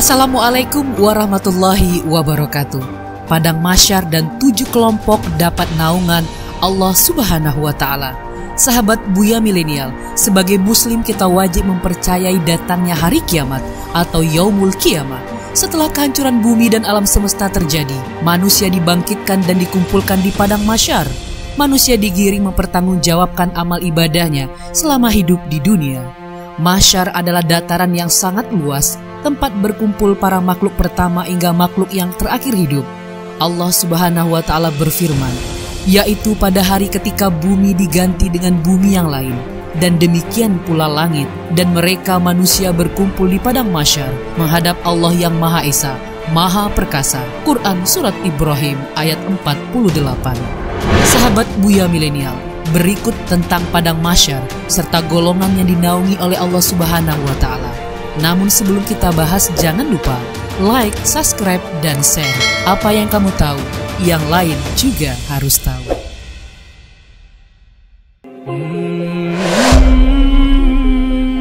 Assalamualaikum warahmatullahi wabarakatuh. Padang mahsyar dan 7 kelompok dapat naungan Allah Subhanahu wa Ta'ala. Sahabat Buya Milenial, sebagai muslim kita wajib mempercayai datangnya hari kiamat atau Yaumul Qiyamah. Setelah kehancuran bumi dan alam semesta terjadi, manusia dibangkitkan dan dikumpulkan di padang mahsyar. Manusia digiring mempertanggungjawabkan amal ibadahnya selama hidup di dunia. Mahsyar adalah dataran yang sangat luas, tempat berkumpul para makhluk pertama hingga makhluk yang terakhir hidup. Allah Subhanahu wa Ta'ala berfirman, yaitu pada hari ketika bumi diganti dengan bumi yang lain, dan demikian pula langit, dan mereka manusia berkumpul di padang mahsyar menghadap Allah yang Maha Esa, Maha Perkasa. Quran Surat Ibrahim ayat 48. Sahabat Buya Milenial, berikut tentang padang mahsyar serta golongan yang dinaungi oleh Allah Subhanahu wa Ta'ala. Namun sebelum kita bahas, jangan lupa like, subscribe, dan share. Apa yang kamu tahu, yang lain juga harus tahu.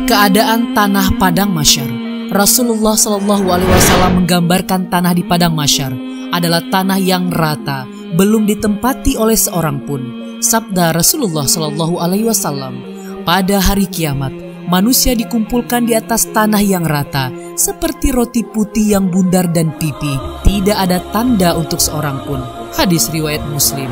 Keadaan tanah padang mahsyar. Rasulullah SAW menggambarkan tanah di padang mahsyar adalah tanah yang rata, belum ditempati oleh seorang pun. Sabda Rasulullah SAW, pada hari kiamat, manusia dikumpulkan di atas tanah yang rata, seperti roti putih yang bundar dan pipi. Tidak ada tanda untuk seorang pun. Hadis riwayat Muslim.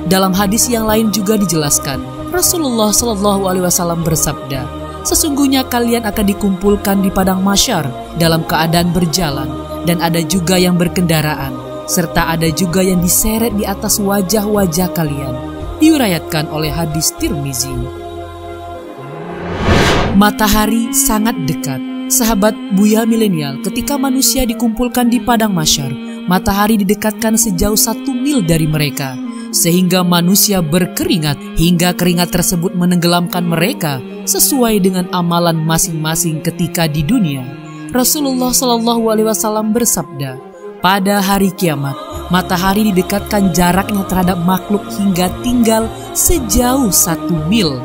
Dalam hadis yang lain juga dijelaskan, Rasulullah SAW bersabda, sesungguhnya kalian akan dikumpulkan di padang mahsyar dalam keadaan berjalan, dan ada juga yang berkendaraan, serta ada juga yang diseret di atas wajah-wajah kalian. Diurayatkan oleh hadis Tirmizi. Matahari sangat dekat. Sahabat Buya Milenial, ketika manusia dikumpulkan di padang mahsyar, matahari didekatkan sejauh 1 mil dari mereka, sehingga manusia berkeringat hingga keringat tersebut menenggelamkan mereka sesuai dengan amalan masing-masing ketika di dunia. Rasulullah SAW bersabda, pada hari kiamat, matahari didekatkan jaraknya terhadap makhluk hingga tinggal sejauh 1 mil.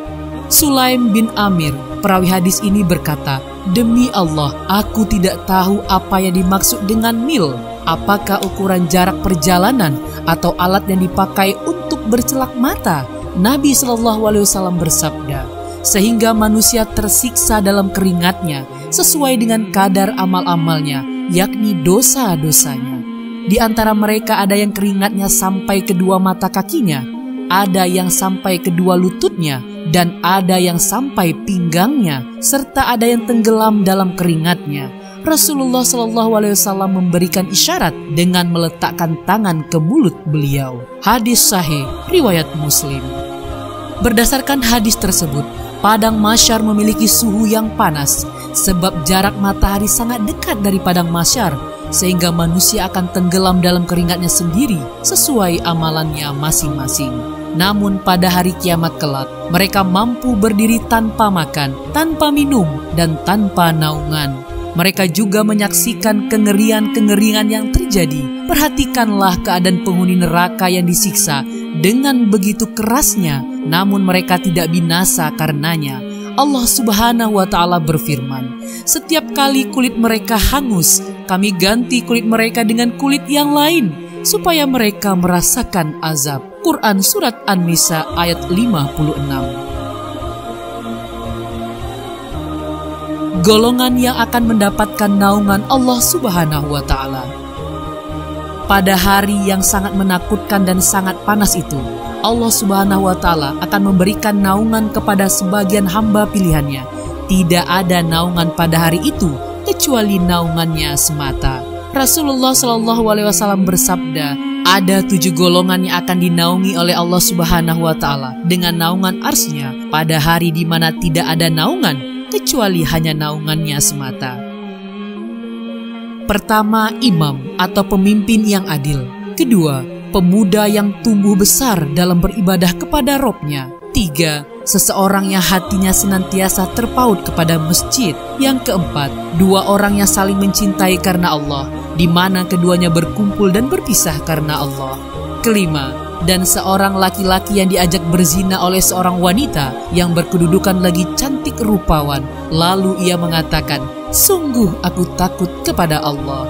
Sulaim bin Amir, perawi hadis ini berkata, demi Allah, aku tidak tahu apa yang dimaksud dengan mil. Apakah ukuran jarak perjalanan atau alat yang dipakai untuk bercelak mata? Nabi SAW bersabda, sehingga manusia tersiksa dalam keringatnya sesuai dengan kadar amal-amalnya, yakni dosa-dosanya. Di antara mereka ada yang keringatnya sampai kedua mata kakinya, ada yang sampai kedua lututnya, dan ada yang sampai pinggangnya, serta ada yang tenggelam dalam keringatnya. Rasulullah SAW memberikan isyarat dengan meletakkan tangan ke mulut beliau. Hadis sahih riwayat Muslim. Berdasarkan hadis tersebut, padang mahsyar memiliki suhu yang panas, sebab jarak matahari sangat dekat dari padang mahsyar, sehingga manusia akan tenggelam dalam keringatnya sendiri sesuai amalannya masing-masing. Namun pada hari kiamat kelak, mereka mampu berdiri tanpa makan, tanpa minum, dan tanpa naungan. Mereka juga menyaksikan kengerian-kengerian yang terjadi. Perhatikanlah keadaan penghuni neraka yang disiksa dengan begitu kerasnya, namun mereka tidak binasa karenanya. Allah Subhanahu wa Ta'ala berfirman, setiap kali kulit mereka hangus, kami ganti kulit mereka dengan kulit yang lain, supaya mereka merasakan azab. Quran Surat An-Nisa ayat 56. Golongan yang akan mendapatkan naungan Allah Subhanahu wa Ta'ala. Pada hari yang sangat menakutkan dan sangat panas itu, Allah Subhanahu wa Ta'ala akan memberikan naungan kepada sebagian hamba pilihannya. Tidak ada naungan pada hari itu kecuali naungannya semata. Rasulullah SAW bersabda, ada 7 golongan yang akan dinaungi oleh Allah Subhanahu wa Ta'ala dengan naungan arsy-Nya pada hari di mana tidak ada naungan kecuali hanya naungannya semata. Pertama, imam atau pemimpin yang adil. Kedua, pemuda yang tumbuh besar dalam beribadah kepada Robnya. 3, seseorang yang hatinya senantiasa terpaut kepada masjid. Yang keempat, 2 orang yang saling mencintai karena Allah, di mana keduanya berkumpul dan berpisah karena Allah. Kelima, dan seorang laki-laki yang diajak berzina oleh seorang wanita yang berkedudukan lagi cantik rupawan. Lalu ia mengatakan, "Sungguh aku takut kepada Allah."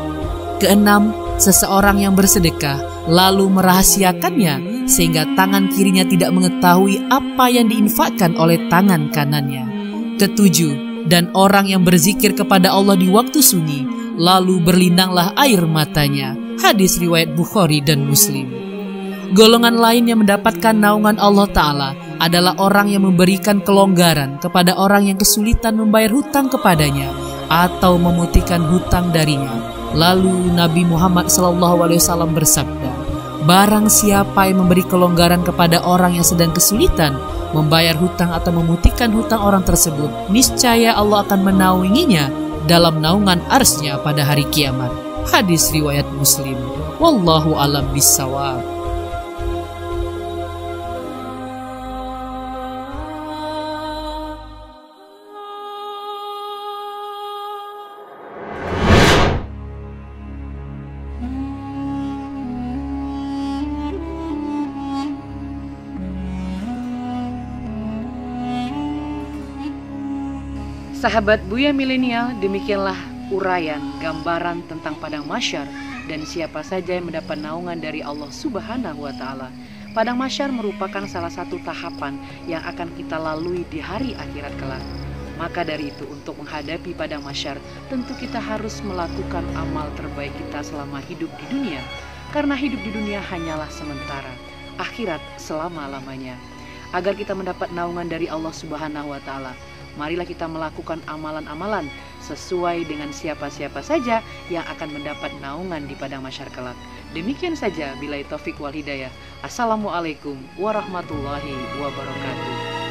Keenam, seseorang yang bersedekah lalu merahasiakannya sehingga tangan kirinya tidak mengetahui apa yang diinfakkan oleh tangan kanannya. Ketujuh, dan orang yang berzikir kepada Allah di waktu sunyi lalu berlinanglah air matanya. Hadis riwayat Bukhari dan Muslim. Golongan lain yang mendapatkan naungan Allah Ta'ala adalah orang yang memberikan kelonggaran kepada orang yang kesulitan membayar hutang kepadanya atau memutihkan hutang darinya. Lalu Nabi Muhammad SAW bersabda, barang siapa yang memberi kelonggaran kepada orang yang sedang kesulitan membayar hutang atau memutihkan hutang orang tersebut, niscaya Allah akan menaunginya dalam naungan arsy-Nya pada hari kiamat. Hadis riwayat Muslim. Wallahu a'lam bishawab. Sahabat Buya Milenial, demikianlah uraian gambaran tentang padang mahsyar dan siapa saja yang mendapat naungan dari Allah Subhanahu wa Ta'ala. Padang mahsyar merupakan salah satu tahapan yang akan kita lalui di hari akhirat kelak. Maka dari itu, untuk menghadapi padang mahsyar, tentu kita harus melakukan amal terbaik kita selama hidup di dunia. Karena hidup di dunia hanyalah sementara, akhirat selama-lamanya. Agar kita mendapat naungan dari Allah Subhanahu wa Ta'ala, marilah kita melakukan amalan-amalan sesuai dengan siapa-siapa saja yang akan mendapat naungan di padang mahsyar kelak. Demikian saja, billahi taufik wal hidayah. Assalamualaikum warahmatullahi wabarakatuh.